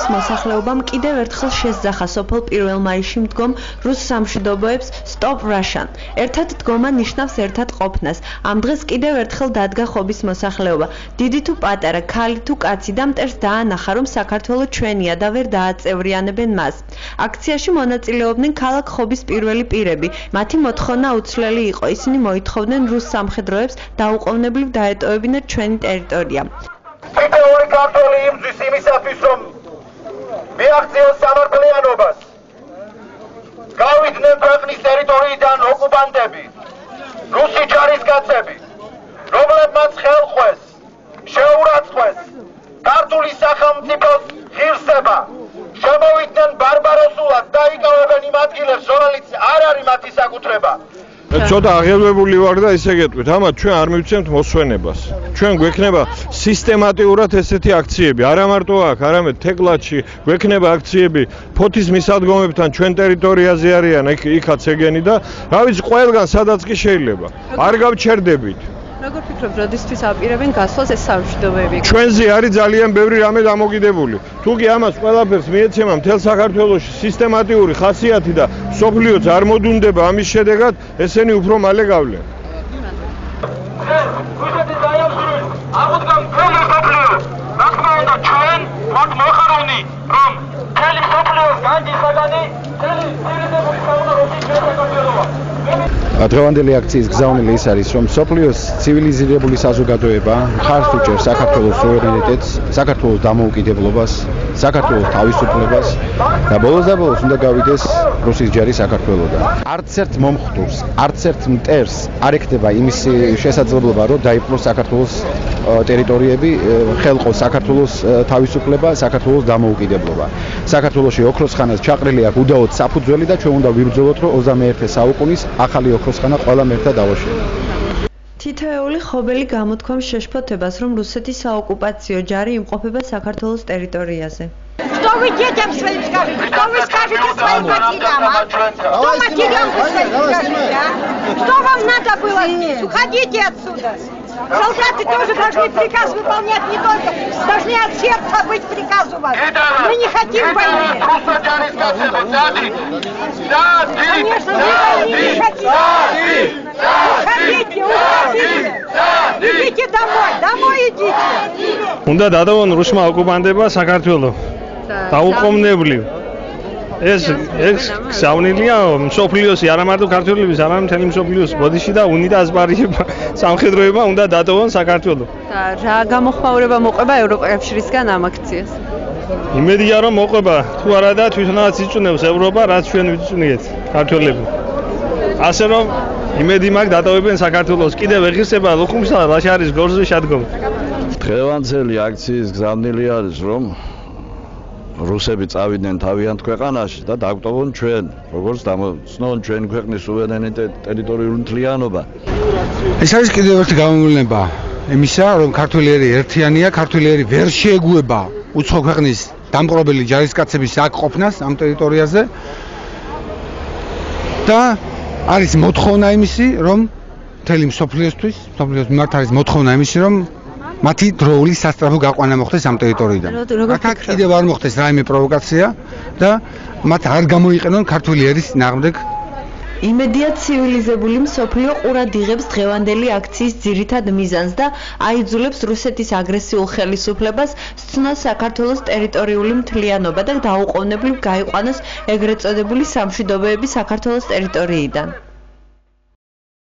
ხობის მოსახლეობამ კიდევ ერთხელ შესძახა სოფელ პირველ მაისში მდგომ რუს სამშვიდობოებს Stop Russian. ერთად დგომა ნიშნავს ერთად ყოფნას. ამ დღეს კიდევ ერთხელ დადგა ხობის მოსახლეობა. დიდი თუ პატარა, ქალი თუ კაცი და მტერს დაანახა, რომ საქართველო ჩვენია და ვერ დააწევრიანებენ მას. აქციაში მონაწილეობდნენ ქალაქ ხობის პირველი პირები. მათი მოთხოვნა უცვლელი იყო. ისინი მოითხოვდნენ რუს სამხედროებს დაუყოვნებლივ დაეტოვებინათ ჩვენი ტერიტორია. თითოეული ქართველი იმძვის იმისათვის, რომ მიაღწიოს სამართლიანობას. გავიდნენ ქვეყნის ტერიტორიიდან ოკუპანტები, რუსი ჯარისკაცები, რომლებმაც ხელყვეს, შეურაცხყვეს ქართული სახელმწიფოს ღირსება. შემოვიდნენ ბარბაროსულად და იკავებენ იმ ადგილებს, რომელიც არ არის მათი საკუთრება. ცოტა აღელვებული ვარ და ისე გეტყვით, ამათ ჩვენ არ მივცემთ მოსვენებას. ჩვენ გვექნება სისტემატიურად ესეთი აქციები, არა მარტო აქ, არამედ თეკლათში გვექნება აქციები ფოთის მისადგომებთან ჩვენ ტერიტორიაზე არიან, იქაც ეგენი და რა ვიცი, ყველგან სადაც კი შეიძლება. არ გავჩერდებით. როგორ ფიქრობთ, როდისთვის აპირებენ გასვლას ეს სამშვიდობოები? ჩვენზე არის ძალიან ბევრი რამე დამოკიდებული. თუ კი ამას ყველაფერს მიეცემა მთელ საქართველოში სისტემატიური ხასიათი და სოფლიოც არ მოდუნდება ამის შედეგად, ესენი უფრო მალე გავლენ. დღევანდელი აქციის გზავნილი ის არის, რომ სოფლიოს ცივილიზირებული საზოგადოება მხარს უჭერს საქართველოს სუვერენიტეტს, საქართველოს დამოუკიდებლობას, საქართველოს თავისუფლებას და ბოლოს უნდა გავიდეს რუსის ჯარი საქართველოდან. არც ერთ მომხდურს, არც ერთ მტერს არ ექნება იმის შესაძლებლობა, რომ დაიპყროს საქართველოს ტერიტორიები, ხელყოს საქართველოს თავისუფლება, საქართველოს დამოუკიდებლობა. საქართველოში ოქროს ხანას ჩაყრილი აქვს უდაოდ საფუძველი და ჩვენ უნდა ვიბრძოლოთ, რომ 21 საუკუნის ახალი ოქროს ხანა ყველამ ერთად დავაშენოთ. თითოეული ხობელი გამოთქვამს შეშფოთებას, რომ русეთის საოკუპაციო ჯარი იმყოფება საქართველოს ტერიტორიაზე. Что вы детям своим скажете? Что вы скажете своим матерям, а? Что матерям вы своим скажете, а? Что вам надо было здесь? Уходите отсюда. Солдаты тоже должны приказ выполнять, не только должны от сердца быть приказ у вас. Мы не хотим войны. Конечно, мы войны не хотим. Уходите, уходите. Идите домой идите. უნდა დადავონ რუსმა ოკუპანტებმა საქართველოს. დაუყოვნებლივ. ეს გზავნილია მსოფლიოსი, არა მარტო ქართველების, არამედ მთელი მსოფლიოს ბოდიში და უნიტა ასპარეზება სამხედროებმა უნდა დატოვონ საქართველოს. და რა გამოხმაურება მოყვება ევროკავშირისგან ამ აქციას? იმედია რომ მოყვება, თუ არა და თვითონაც იწუნებს ევროპა, რაც ჩვენ ვიწუნიეთ ქართველები. ასე რომ იმედი მაქვს დატოვებენ საქართველოს. კიდევ ეღირსება ლუხუმსა და ლაშარის გორზე შადგომ. დღევანდელი აქციის გზავნილი არის, რომ რუსები წავიდნენ თავიანთ ქვეყანაში და დაგვტოვონ ჩვენ, როგორც დამოცნონ ჩვენ ქვეყნის სუვერენიტეტი, ტერიტორიული მთლიანობა. ეს არის კიდევ ერთი გამომვლენა იმისა, რომ ქართველიერი ერთიანია, ქართველიერი ვერ შეეგუება უცხო ქვეყნის დამპყრობელი ჯარისკაცების აქ ყოფნას ამ ტერიტორიაზე და არის მოთხოვნა იმისი, რომ მთელი მსოფლიოსთვის, მსოფლიოს მიმართ არის მოთხოვნა იმისი, რომ მათი დროული სასწრაფო გაყვანა მოხდეს ამ ტერიტორიიდან. აქ კიდევ არ მოხდეს რაიმე პროვოკაცია და მათ არ გამოიყენონ ქართველიერის ნაღმდეგ. იმედია ცივილიზებული მსოფლიო ყურად იღებს დღევანდელი აქციის ძირითად მიზანს და აიძულებს რუსეთის აგრესიულ ხელისუფლებას სცნოს საქართველოს ტერიტორიული მთლიანობა და დაუყოვნებლივ გაიყვანოს ეგრეთ წოდებული სამშვიდობოები საქართველოს ტერიტორიიდან.